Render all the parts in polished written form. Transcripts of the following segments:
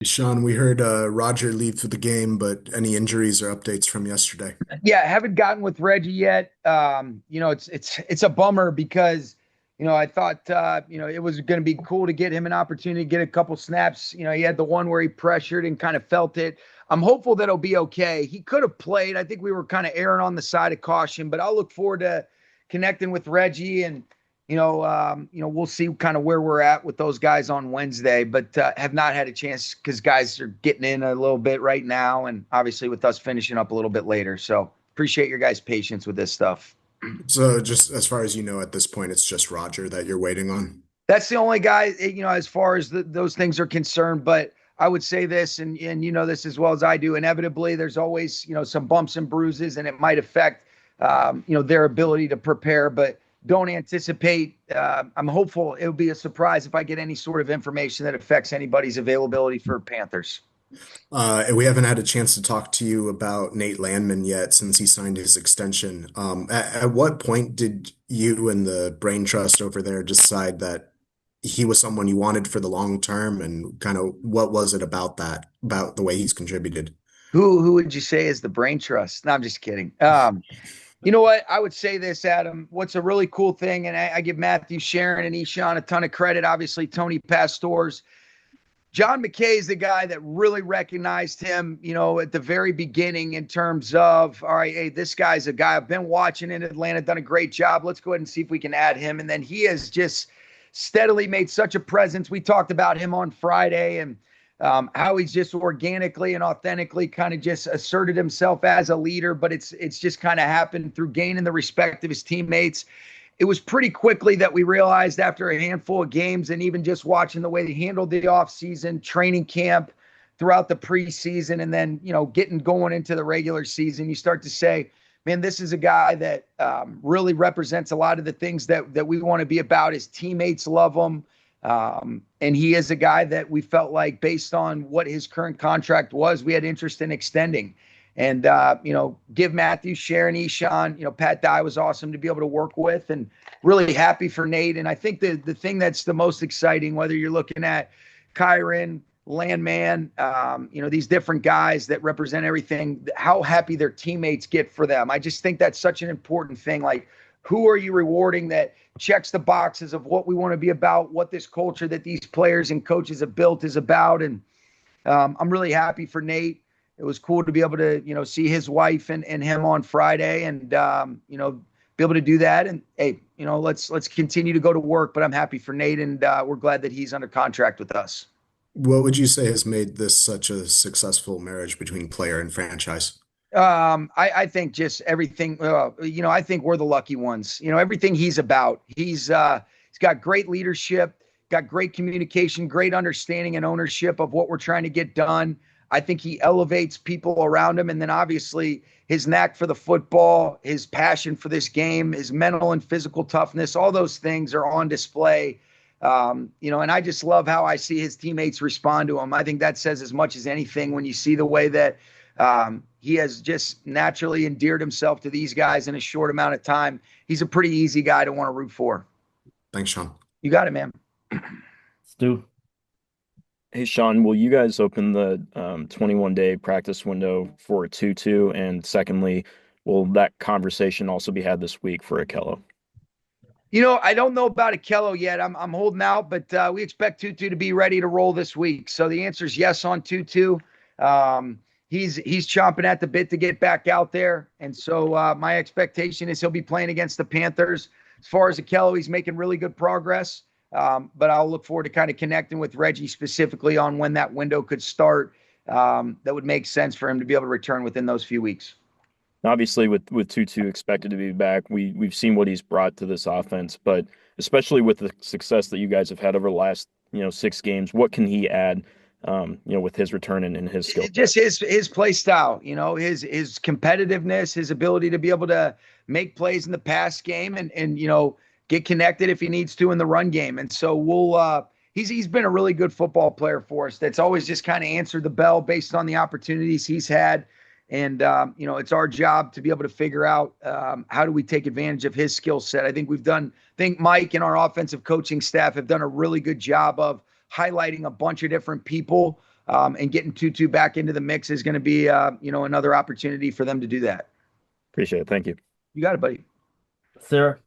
Sean, we heard Roger leave for the game, but any injuries or updates from yesterday? Yeah, haven't gotten with Reggie yet. It's a bummer because I thought it was going to be cool to get him an opportunity to get a couple snaps. He had the one where he pressured and kind of felt it. I'm hopeful that he'll be okay. He could have played. I think we were kind of erring on the side of caution, but I'll look forward to connecting with Reggie and we'll see kind of where we're at with those guys on Wednesday, but have not had a chance because guys are getting in a little bit right now, and obviously with us finishing up a little bit later. So appreciate your guys' patience with this stuff. So, just as far as you know, at this point, it's just Roger that you're waiting on. That's the only guy, as far as those things are concerned. But I would say this, and you know this as well as I do. Inevitably, there's always some bumps and bruises, and it might affect their ability to prepare. But don't anticipate. I'm hopeful it would be a surprise if I get any sort of information that affects anybody's availability for Panthers. And we haven't had a chance to talk to you about Nate Landman yet since he signed his extension. At what point did you and the brain trust over there decide that he was someone you wanted for the long term, and kind of what was it about about the way he's contributed? Who would you say is the brain trust? No, I'm just kidding. You know what? I would say this, Adam. What's a really cool thing, and I give Matthew Sharon and Eshawn a ton of credit. Obviously, Tony Pastors. John McKay is the guy that really recognized him, at the very beginning in terms of, all right, hey, this guy's a guy I've been watching in Atlanta, done a great job. Let's go ahead and see if we can add him. And then he has just steadily made such a presence. We talked about him on Friday and how he's just organically and authentically kind of just asserted himself as a leader, but it's just kind of happened through gaining the respect of his teammates. It was pretty quickly that we realized after a handful of games and even just watching the way they handled the offseason, training camp, throughout the preseason, and then, getting going into the regular season, you start to say, man, this is a guy that really represents a lot of the things that we want to be about. His teammates love him. And he is a guy that we felt like, based on what his current contract was, we had interest in extending. And, give Matthew, Sharon, Eshawn, Pat Dye was awesome to be able to work with, and really happy for Nate. And I think the thing that's the most exciting, whether you're looking at Kyron, Landman, these different guys that represent everything, how happy their teammates get for them. I just think that's such an important thing. Like, who are you rewarding that checks the boxes of what we want to be about, what this culture that these players and coaches have built is about? And I'm really happy for Nate. It was cool to be able to, see his wife and him on Friday, and, be able to do that. And hey, let's continue to go to work, but I'm happy for Nate, and we're glad that he's under contract with us. What would you say has made this such a successful marriage between player and franchise? I think just everything, I think we're the lucky ones. Everything he's about. He's got great leadership, got great communication, great understanding and ownership of what we're trying to get done. I think he elevates people around him. And then obviously his knack for the football, his passion for this game, his mental and physical toughness, all those things are on display. And I just love how I see his teammates respond to him. I think that says as much as anything when you see the way that he has just naturally endeared himself to these guys in a short amount of time. He's a pretty easy guy to want to root for. Thanks, Sean. You got it, man. Stu. Hey, Sean, will you guys open the 21-day practice window for a 2-2? And secondly, will that conversation also be had this week for Akello? I don't know about Akello yet. I'm holding out, but we expect Tutu to be ready to roll this week. So the answer is yes on Tutu. He's chomping at the bit to get back out there. And so my expectation is he'll be playing against the Panthers. As far as Akello, he's making really good progress. But I'll look forward to kind of connecting with Reggie specifically on when that window could start. That would make sense for him to be able to return within those few weeks. Obviously, with Tutu expected to be back, we've seen what he's brought to this offense, but especially with the success that you guys have had over the last 6 games, what can he add? With his return and his skill, just his play style, his competitiveness, his ability to be able to make plays in the pass game, and get connected if he needs to in the run game. And so he's been a really good football player for us. That's always just kind of answered the bell based on the opportunities he's had. And, it's our job to be able to figure out how do we take advantage of his skill set. I think Mike and our offensive coaching staff have done a really good job of highlighting a bunch of different people And getting Tutu back into the mix is going to be, another opportunity for them to do that. Appreciate it. Thank you. You got it, buddy. Sarah.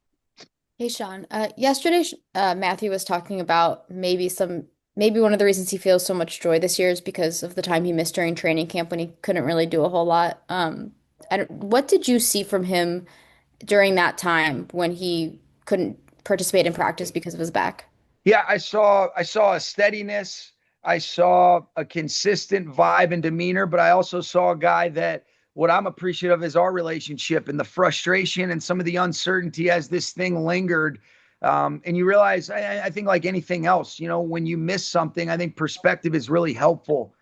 Hey Sean, yesterday Matthew was talking about maybe one of the reasons he feels so much joy this year is because of the time he missed during training camp when he couldn't really do a whole lot. What did you see from him during that time when he couldn't participate in practice because of his back? Yeah, I saw a steadiness. I saw a consistent vibe and demeanor, but I also saw a guy that what I'm appreciative of is our relationship and the frustration and some of the uncertainty as this thing lingered. And you realize, I think like anything else, when you miss something, I think perspective is really helpful.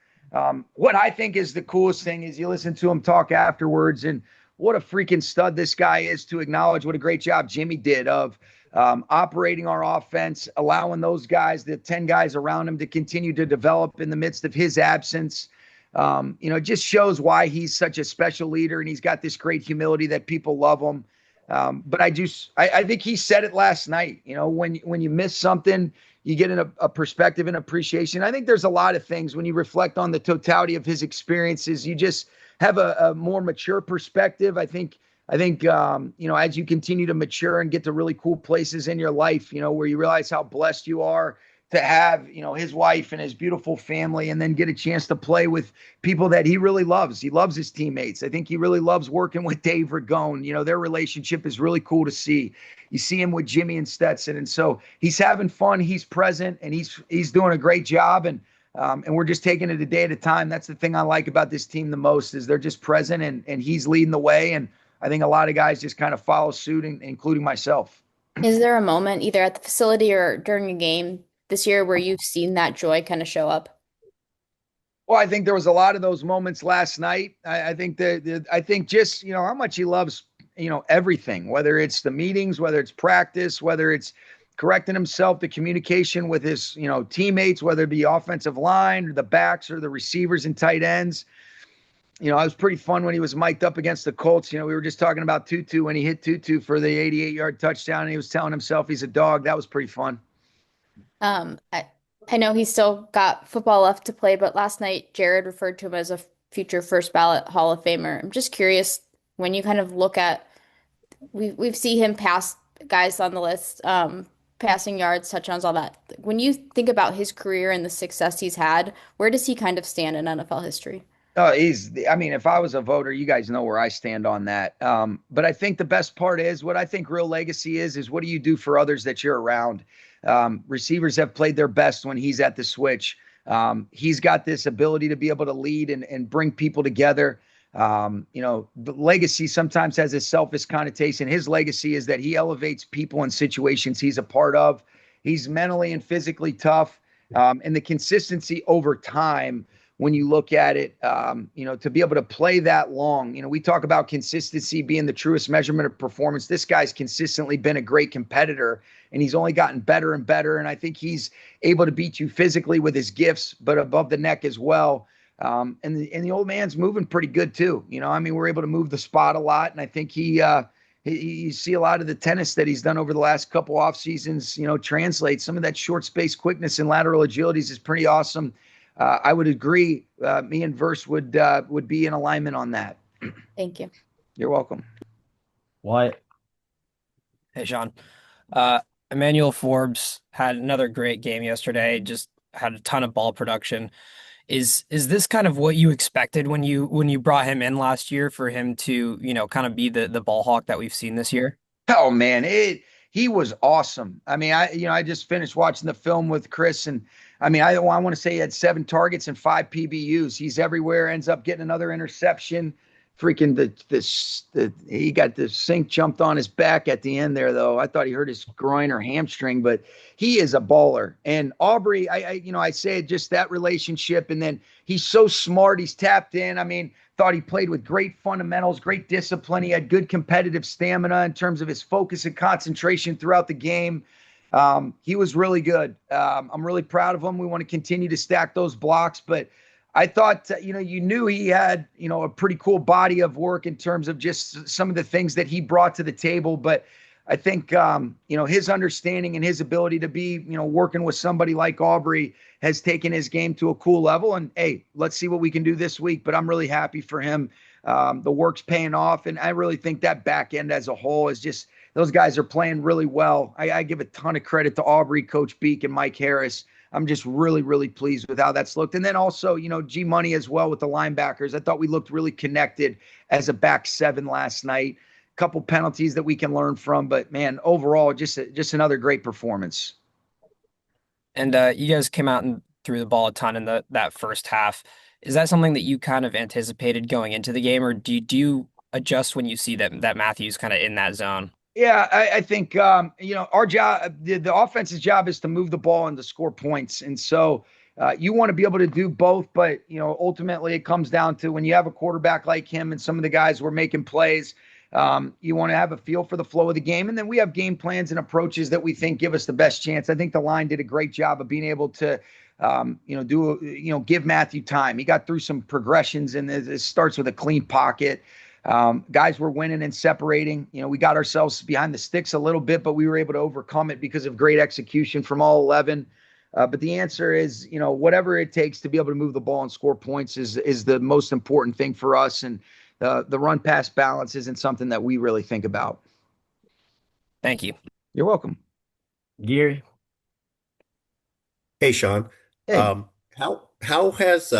What I think is the coolest thing is you listen to him talk afterwards and what a freaking stud this guy is to acknowledge what a great job Jimmy did of operating our offense, allowing those guys, the 10 guys around him to continue to develop in the midst of his absence. It just shows why he's such a special leader and he's got this great humility that people love him. But I think he said it last night, when you miss something, you get a perspective and appreciation. I think there's a lot of things when you reflect on the totality of his experiences, you just have a more mature perspective. I think, as you continue to mature and get to really cool places in your life, where you realize how blessed you are to have, his wife and his beautiful family, and then get a chance to play with people that he really loves. He loves his teammates. I think he really loves working with Dave Ragone. Their relationship is really cool to see. You see him with Jimmy and Stetson. And so he's having fun. He's present and he's doing a great job. And we're just taking it a day at a time. That's the thing I like about this team the most is they're just present and he's leading the way. And I think a lot of guys just kind of follow suit, including myself. Is there a moment either at the facility or during a game this year where you've seen that joy kind of show up? Well, I think there was a lot of those moments last night. I think just, how much he loves, everything, whether it's the meetings, whether it's practice, whether it's correcting himself, the communication with his, teammates, whether it be offensive line or the backs or the receivers and tight ends. It was pretty fun when he was mic'd up against the Colts. We were just talking about Tutu when he hit Tutu for the 88-yard touchdown and he was telling himself he's a dog. That was pretty fun. I know he's still got football left to play, but last night Jared referred to him as a future first ballot Hall of Famer. I'm just curious when you kind of look at we've seen him pass guys on the list, passing yards, touchdowns, all that. When you think about his career and the success he's had, where does he kind of stand in NFL history? If I was a voter, you guys know where I stand on that. But I think the best part is what I think real legacy is what do you do for others that you're around? Receivers have played their best when he's at the switch. He's got this ability to be able to lead and bring people together. The legacy sometimes has a selfish connotation. His legacy is that he elevates people in situations he's a part of. He's mentally and physically tough. And the consistency over time, when you look at it, to be able to play that long, we talk about consistency being the truest measurement of performance. This guy's consistently been a great competitor and he's only gotten better and better. And I think he's able to beat you physically with his gifts, but above the neck as well. And the old man's moving pretty good too. We're able to move the spot a lot. And I think you see a lot of the tennis that he's done over the last couple off seasons, translate some of that short space quickness and lateral agilities is pretty awesome. I would agree. Me and Verse would be in alignment on that. Thank you. You're welcome. Wyatt. Hey, Sean. Emmanuel Forbes had another great game yesterday, just had a ton of ball production. Is this kind of what you expected when you brought him in last year for him to, kind of be the ball hawk that we've seen this year? Oh man, he was awesome. I just finished watching the film with Chris and I want to say he had 7 targets and 5 PBUs. He's everywhere, ends up getting another interception. Freaking he got the sink jumped on his back at the end there, though. I thought he hurt his groin or hamstring, but he is a baller. And Aubrey, I say just that relationship. And then he's so smart. He's tapped in. Thought he played with great fundamentals, great discipline. He had good competitive stamina in terms of his focus and concentration throughout the game. He was really good. I'm really proud of him. We want to continue to stack those blocks, but I thought, you knew he had, a pretty cool body of work in terms of just some of the things that he brought to the table. But I think, his understanding and his ability to be, working with somebody like Aubrey has taken his game to a cool level. And hey, let's see what we can do this week. But I'm really happy for him. The work's paying off. And I really think that back end as a whole is just, those guys are playing really well. I give a ton of credit to Aubrey, Coach Beak, and Mike Harris. I'm just really, really pleased with how that's looked. And then also, G Money as well with the linebackers. I thought we looked really connected as a back seven last night. Couple penalties that we can learn from, but man, overall, just another great performance. And you guys came out and threw the ball a ton in that first half. Is that something that you kind of anticipated going into the game, or do you adjust when you see that Matthew's kind of in that zone? Yeah, I think our job, the offense's job is to move the ball and to score points, and so you want to be able to do both. But ultimately, it comes down to when you have a quarterback like him and some of the guys were making plays. You want to have a feel for the flow of the game. And then we have game plans and approaches that we think give us the best chance. I think the line did a great job of being able to, give Matthew time. He got through some progressions, and it starts with a clean pocket. Guys were winning and separating. We got ourselves behind the sticks a little bit, but we were able to overcome it because of great execution from all 11. But the answer is, whatever it takes to be able to move the ball and score points is the most important thing for us. And the run pass balance isn't something that we really think about. Thank you. You're welcome. Gary. Hey, Sean. Hey. How has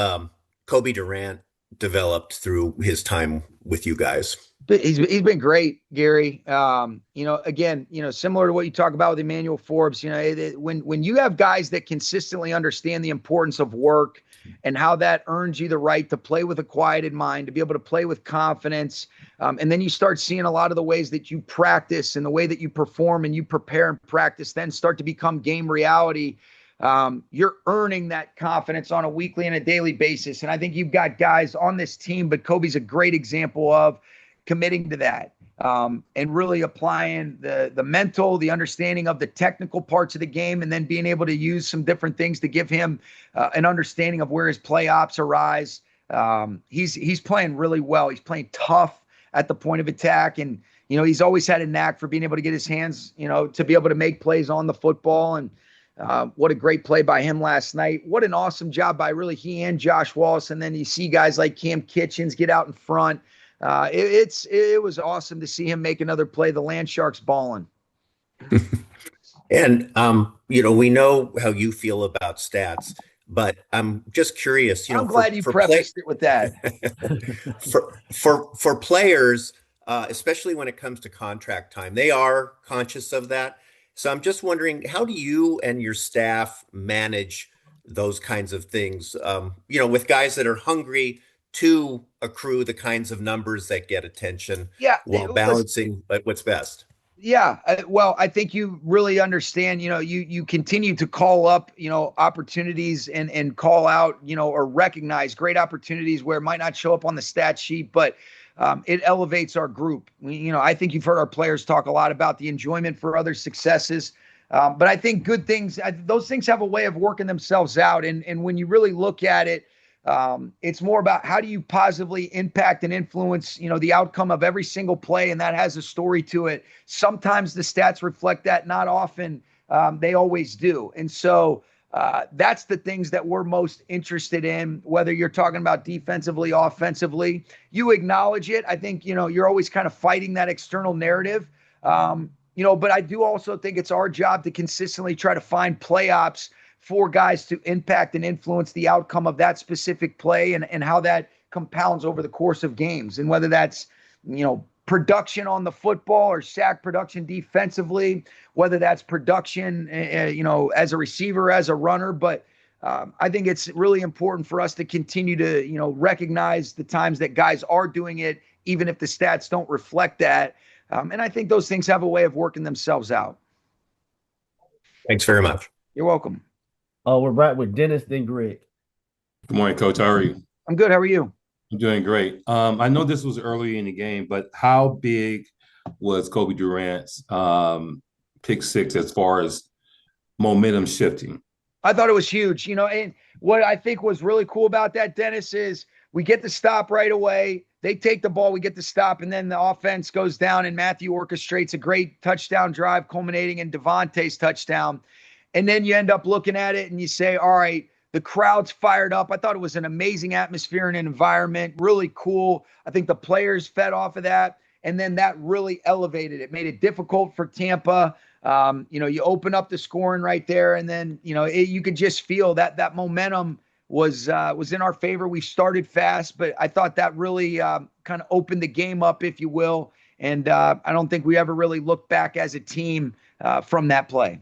Cobie Durant developed through his time with you guys? He's been great, Gary. Again, similar to what you talk about with Emmanuel Forbes, when you have guys that consistently understand the importance of work and how that earns you the right to play with a quieted mind, to be able to play with confidence. And then you start seeing a lot of the ways that you practice and the way that you perform and you prepare and practice then start to become game reality. You're earning that confidence on a weekly and a daily basis. And I think you've got guys on this team, but Cobie's a great example of committing to that and really applying the mental, the understanding of the technical parts of the game, and then being able to use some different things to give him an understanding of where his play ops arise. He's playing really well. He's playing tough at the point of attack. And, he's always had a knack for being able to get his hands, to be able to make plays on the football. And what a great play by him last night. What an awesome job by really he and Josh Wallace. And then you see guys like Cam Kitchens get out in front. It was awesome to see him make another play. The Land Sharks balling. And, we know how you feel about stats, but I'm just curious, I'm glad you prefaced it with that. for players, especially when it comes to contract time, they are conscious of that. So I'm just wondering, how do you and your staff manage those kinds of things, with guys that are hungry to accrue the kinds of numbers that get attention while balancing what's best? Yeah. Well, I think you really understand, you continue to call up, opportunities and call out, or recognize great opportunities where it might not show up on the stat sheet, but it elevates our group. I think you've heard our players talk a lot about the enjoyment for other successes. But I think good things, those things have a way of working themselves out. And when you really look at it, it's more about how do you positively impact and influence, the outcome of every single play. And that has a story to it. Sometimes the stats reflect that, not often. They always do. And so that's the things that we're most interested in, whether you're talking about defensively, offensively. You acknowledge it. I think, you're always kind of fighting that external narrative. But I do also think it's our job to consistently try to find play ops for guys to impact and influence the outcome of that specific play and how that compounds over the course of games. And whether that's, production on the football or sack production defensively, whether that's production, as a receiver, as a runner. But I think it's really important for us to continue to, recognize the times that guys are doing it, even if the stats don't reflect that. And I think those things have a way of working themselves out. Thanks very much. You're welcome. We're back with Dennis, then Greg. Good morning, Coach. How are you? I'm good. How are you? I'm doing great. I know this was early in the game, but how big was Cobie Durant's pick six as far as momentum shifting? I thought it was huge, and what I think was really cool about that, Dennis, is we get the stop right away. they take the ball, we get the stop, and then the offense goes down, and Matthew orchestrates a great touchdown drive culminating in Devontae's touchdown. And then you end up looking at it and you say, all right, the crowd's fired up. I thought it was an amazing atmosphere and an environment, really cool. I think the players fed off of that. And then that really elevated it, made it difficult for Tampa. You open up the scoring right there, and then you could just feel that momentum was in our favor. We started fast, but I thought that really kind of opened the game up, if you will. And I don't think we ever really looked back as a team from that play.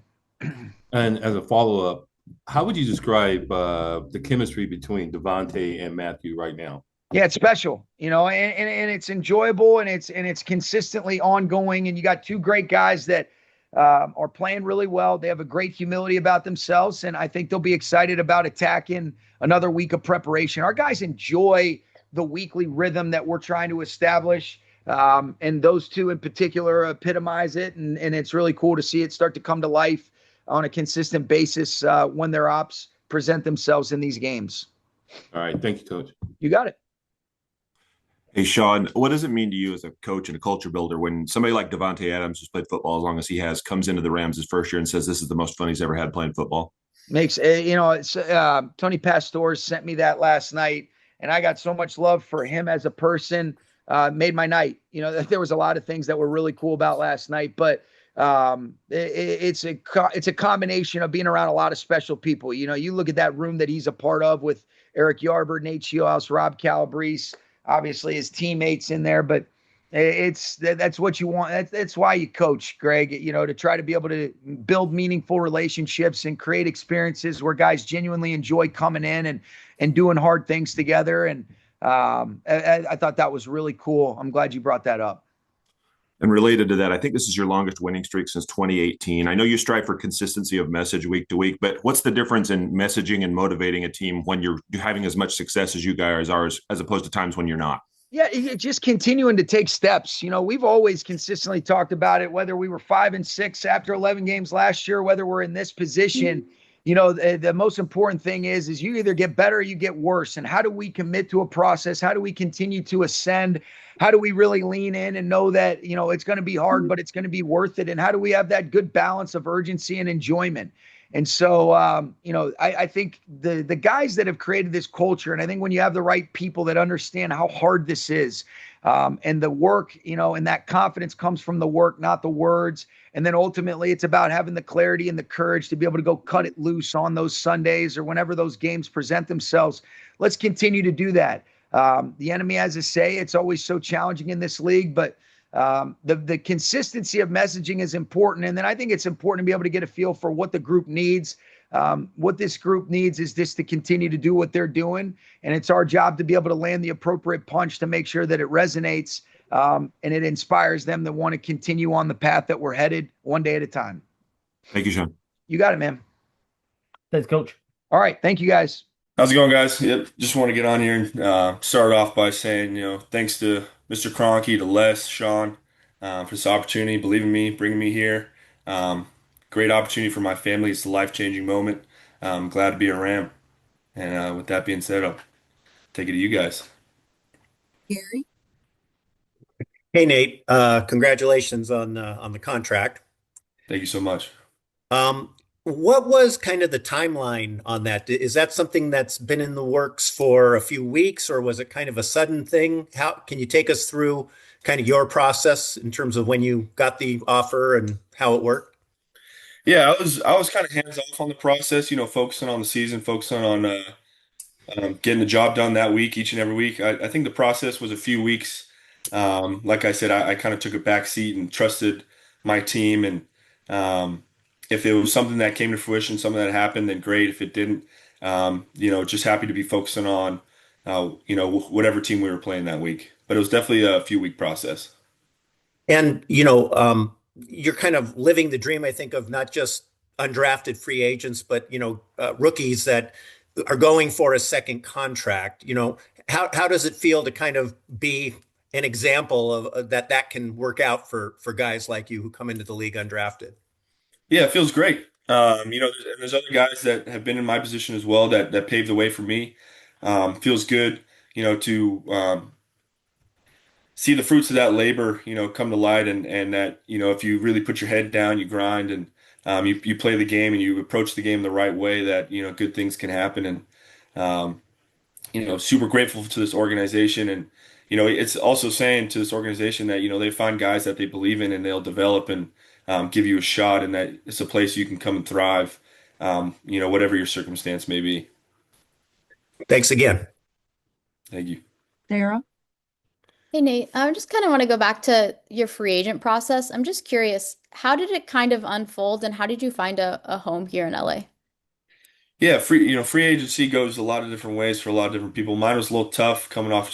And as a follow-up, how would you describe the chemistry between Devontae and Matthew right now? Yeah, it's special, and it's enjoyable, and it's consistently ongoing. And you got two great guys that are playing really well. They have a great humility about themselves, and I think they'll be excited about attacking another week of preparation. Our guys enjoy the weekly rhythm that we're trying to establish, and those two in particular epitomize it, and it's really cool to see it start to come to life on a consistent basis when their ops present themselves in these games. All right. Thank you, Coach. You got it. Hey, Sean, what does it mean to you as a coach and a culture builder when somebody like Devontae Adams, who's played football as long as he has, comes into the Rams his first year and says this is the most fun he's ever had playing football? It's Tony Pastors sent me that last night, and I got so much love for him as a person. Made my night. There was a lot of things that were really cool about last night, but it's a combination of being around a lot of special people. You look at that room that he's a part of with Eric Yarber, Nate Shieldhouse, Rob Calabrese, obviously his teammates in there, but that's what you want. That's why you coach, Greg, to try to be able to build meaningful relationships and create experiences where guys genuinely enjoy coming in and doing hard things together. And I thought that was really cool. I'm glad you brought that up. And related to that, I think this is your longest winning streak since 2018. I know you strive for consistency of message week to week, but what's the difference in messaging and motivating a team when you're having as much success as you guys are, as opposed to times when you're not? Yeah, just continuing to take steps. We've always consistently talked about it, whether we were 5-6 after 11 games last year, whether we're in this position. The most important thing is you either get better or you get worse. And how do we commit to a process? How do we continue to ascend? How do we really lean in and know that, it's going to be hard, but it's going to be worth it? And how do we have that good balance of urgency and enjoyment? And so, I think the guys that have created this culture, and I think when you have the right people that understand how hard this is, and the work, and that confidence comes from the work, not the words. And then ultimately it's about having the clarity and the courage to be able to go cut it loose on those Sundays or whenever those games present themselves. Let's continue to do that. The enemy has a say. It's always so challenging in this league, but the consistency of messaging is important. And then I think it's important to be able to get a feel for what the group needs. What this group needs is just to continue to do what they're doing. And it's our job to be able to land the appropriate punch to make sure that it resonates and it inspires them to want to continue on the path that we're headed one day at a time. Thank you, Sean. You got it, man. Thanks, Coach. All right. Thank you, guys. How's it going, guys? Yep. Just want to get on here and start off by saying, thanks to Mr. Kroenke, to Les, Sean, for this opportunity, believing in me, bringing me here. Great opportunity for my family. It's a life-changing moment. I'm glad to be a Ram. And with that being said, I'll take it to you guys. Gary? Hey, Nate. Congratulations on the contract. Thank you so much. What was kind of the timeline on that? Is that something that's been in the works for a few weeks, or was it kind of a sudden thing? How can you take us through kind of your process in terms of when you got the offer and how it worked? Yeah, I was kind of hands off on the process, focusing on the season, focusing on getting the job done that week, each and every week. I think the process was a few weeks. Like I said, I kind of took a back seat and trusted my team. And if it was something that came to fruition, something that happened, then great. If it didn't, just happy to be focusing on, whatever team we were playing that week. But it was definitely a few-week process. And, you're kind of living the dream, I think, of not just undrafted free agents, but, rookies that are going for a second contract. How does it feel to kind of be an example of that can work out for guys like you who come into the league undrafted? Yeah, it feels great. There's other guys that have been in my position as well that paved the way for me. Feels good, to see the fruits of that labor, come to light, and that, if you really put your head down, you grind, and you play the game and you approach the game the right way, that, good things can happen. And um, super grateful to this organization. And, it's also saying to this organization that, they find guys that they believe in and they'll develop and give you a shot, and that it's a place you can come and thrive, whatever your circumstance may be. Thanks again. Thank you. Sarah? Hey Nate, I just kind of want to go back to your free agent process. I'm just curious, how did it kind of unfold and how did you find a home here in LA? Yeah, free agency goes a lot of different ways for a lot of different people. Mine was a little tough coming off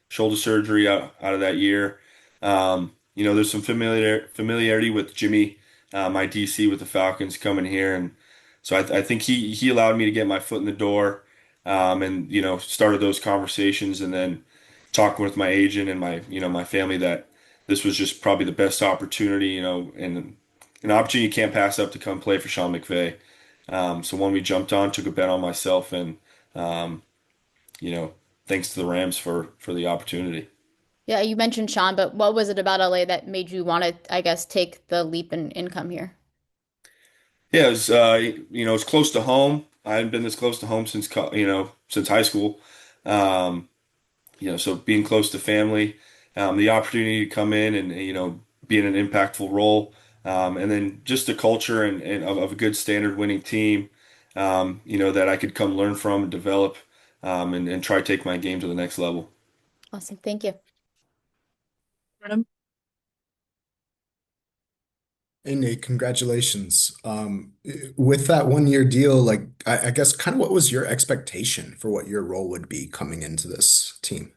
shoulder surgery out of that year. There's some familiarity with Jimmy, my DC with the Falcons coming here, and so I think he allowed me to get my foot in the door, and started those conversations, and then talking with my agent and my family that this was just probably the best opportunity, and an opportunity you can't pass up to come play for Sean McVay. So when we jumped on, took a bet on myself, and um, you know, thanks to the Rams for the opportunity. Yeah, you mentioned Sean, but what was it about LA that made you want to, I guess, take the leap in income here? Yeah, it's close to home. I hadn't been this close to home since high school. Um, so being close to family, the opportunity to come in and be in an impactful role, and then just the culture and of a good standard winning team, that I could come learn from and develop, and try to take my game to the next level. Awesome. Thank you. Adam? Hey Nate, congratulations. With that 1 year deal, like I guess kind of what was your expectation for what your role would be coming into this team?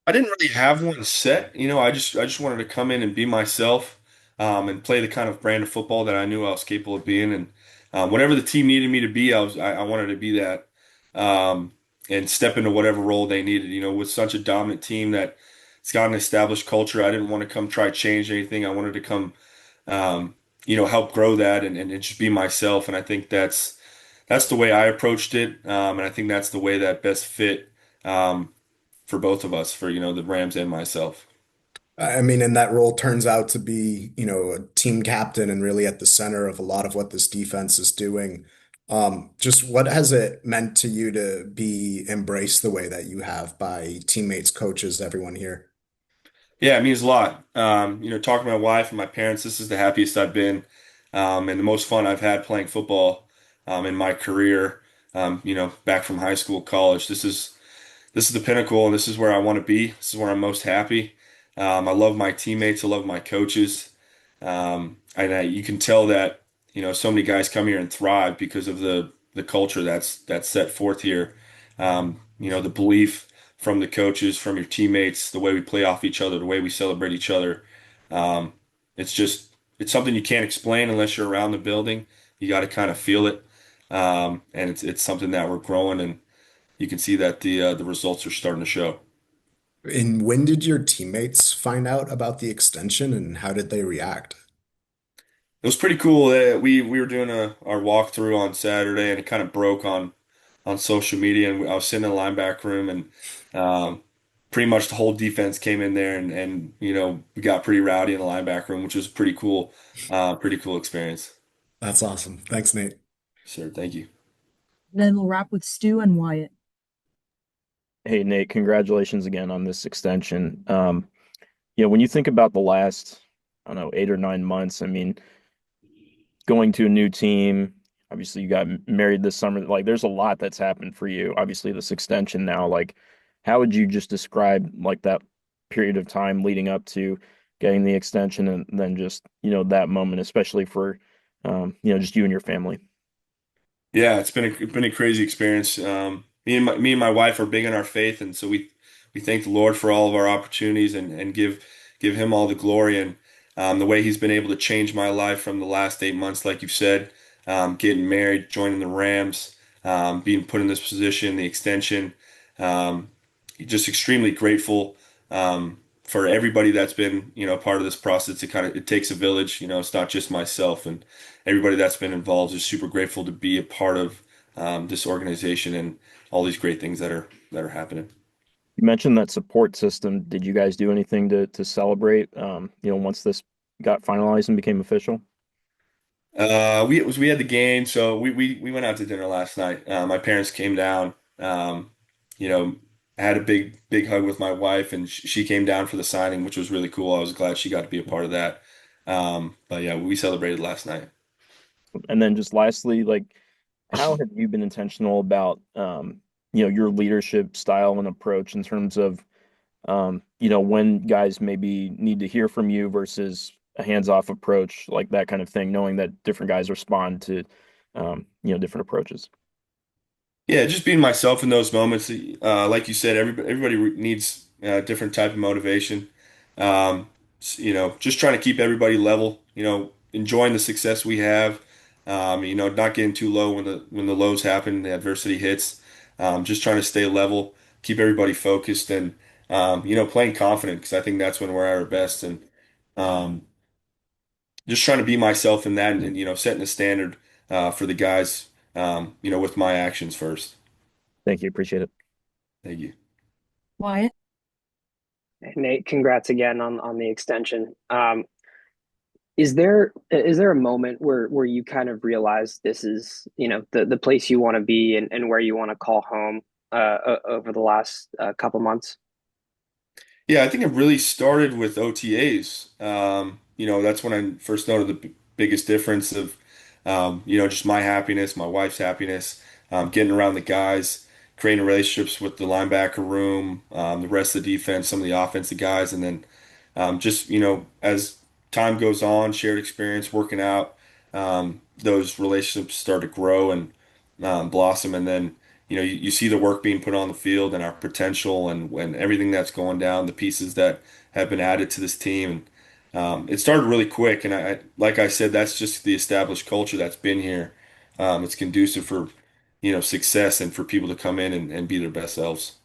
I didn't really have one set. I just wanted to come in and be myself, and play the kind of brand of football that I knew I was capable of being. And whatever the team needed me to be, I wanted to be that, um, and step into whatever role they needed. With such a dominant team that it's got an established culture, I didn't want to come try to change anything. I wanted to come, help grow that, and just be myself. And I think that's the way I approached it, and I think that's the way that best fit. For both of us, for the Rams and myself. I mean, and that role turns out to be, a team captain and really at the center of a lot of what this defense is doing. Just what has it meant to you to be embraced the way that you have by teammates, coaches, everyone here? Yeah, it means a lot. Talking to my wife and my parents, this is the happiest I've been, and the most fun I've had playing football, in my career. Back from high school, college. This is the pinnacle, and this is where I want to be. This is where I'm most happy. I love my teammates. I love my coaches. You can tell that so many guys come here and thrive because of the culture that's set forth here. The belief from the coaches, from your teammates, the way we play off each other, the way we celebrate each other. Um, it's something you can't explain unless you're around the building. You got to kind of feel it, and it's something that we're growing, and you can see that the results are starting to show. And when did your teammates find out about the extension and how did they react? It was pretty cool. We were doing our walkthrough on Saturday, and it kind of broke on social media. And I was sitting in the linebacker room, and pretty much the whole defense came in there, and we got pretty rowdy in the linebacker room, which was pretty cool experience. That's awesome. Thanks, Nate. Sure, thank you. Then we'll wrap with Stu and Wyatt. Hey, Nate, congratulations again on this extension. When you think about the last, I don't know, 8 or 9 months, I mean, going to a new team, obviously you got married this summer. Like, there's a lot that's happened for you. Obviously, this extension now, like, how would you just describe like that period of time leading up to getting the extension and then just, that moment, especially for, just you and your family? Yeah, it's been a crazy experience. Me and my wife are big in our faith, and so we thank the Lord for all of our opportunities, and give Him all the glory, and the way He's been able to change my life from the last 8 months, like you've said, getting married, joining the Rams, being put in this position, the extension. Um, just extremely grateful, for everybody that's been part of this process. It takes a village. It's not just myself, and everybody that's been involved is super grateful to be a part of this organization and all these great things that are happening. You mentioned that support system. Did you guys do anything to celebrate, once this got finalized and became official? We had the game, so we went out to dinner last night. My parents came down. You know, I had a big hug with my wife, and she came down for the signing, which was really cool. I was glad she got to be a part of that. But yeah, we celebrated last night. And then just lastly, like, how have you been intentional about, your leadership style and approach in terms of, when guys maybe need to hear from you versus a hands-off approach, like that kind of thing, knowing that different guys respond to, different approaches. Yeah, just being myself in those moments. Like you said, everybody needs a different type of motivation. Just trying to keep everybody level. Enjoying the success we have. Not getting too low when the lows happen, the adversity hits. Just trying to stay level, keep everybody focused, and playing confident because I think that's when we're at our best. And um, just trying to be myself in that, and setting the standard for the guys. With my actions first. Thank you. Appreciate it. Thank you. Wyatt. Nate, congrats again on the extension. Is there a moment where you kind of realize this is the place you want to be and where you want to call home over the last couple months? Yeah, I think it really started with OTAs. That's when I first noted the biggest difference of, just my happiness, my wife's happiness, getting around the guys, creating relationships with the linebacker room, the rest of the defense, some of the offensive guys, and then as time goes on, shared experience, working out, those relationships start to grow and blossom, and then you see the work being put on the field and our potential and everything that's going down, the pieces that have been added to this team. And it started really quick, and like I said, that's just the established culture that's been here. It's conducive for success and for people to come in and be their best selves.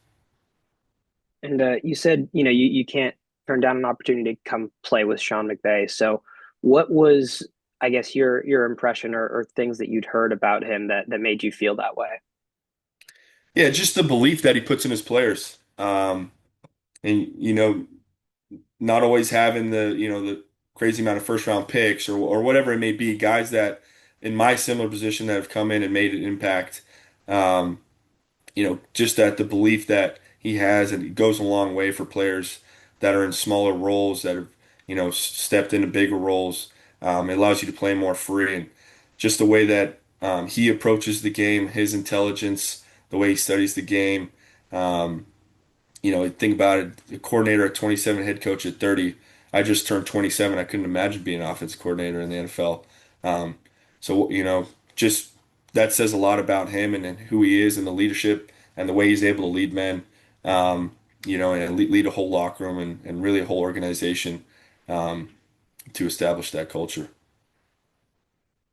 And you said you can't turn down an opportunity to come play with Sean McVay. So, what was, I guess, your impression or things that you'd heard about him that made you feel that way? Yeah, just the belief that he puts in his players. And not always having the crazy amount of first round picks or whatever it may be, guys that in my similar position that have come in and made an impact. Um, just that the belief that he has, and it goes a long way for players that are in smaller roles that have, stepped into bigger roles. It allows you to play more free, and just the way that he approaches the game, his intelligence, the way he studies the game. Um, think about it, a coordinator at 27, head coach at 30. I just turned 27. I couldn't imagine being an offensive coordinator in the NFL. Um, so, just that says a lot about him and who he is and the leadership and the way he's able to lead men, and lead a whole locker room and really a whole organization um, to establish that culture.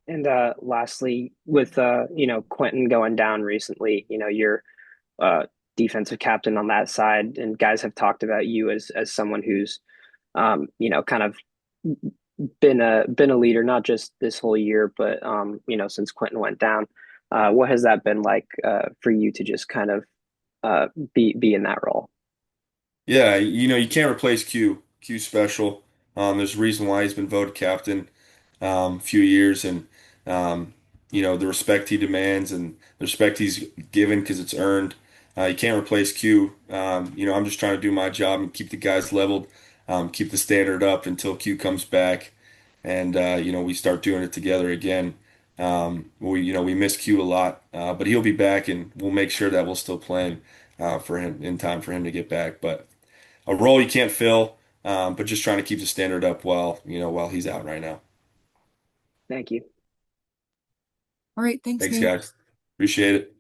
And lastly, with Quentin going down recently, your defensive captain on that side, and guys have talked about you as someone who's kind of been a leader, not just this whole year, but since Quentin went down. What has that been like for you to just kind of be in that role? Yeah, you can't replace Q. Q's special. There's a reason why he's been voted captain a few years, and the respect he demands and the respect he's given because it's earned. You can't replace Q. I'm just trying to do my job and keep the guys leveled, keep the standard up until Q comes back, and we start doing it together again. We miss Q a lot, but he'll be back, and we'll make sure that we'll still play him for him in time for him to get back. But a role you can't fill, but just trying to keep the standard up while he's out right now. Thank you. All right. Thanks, Thanks, Nate. guys. Appreciate it.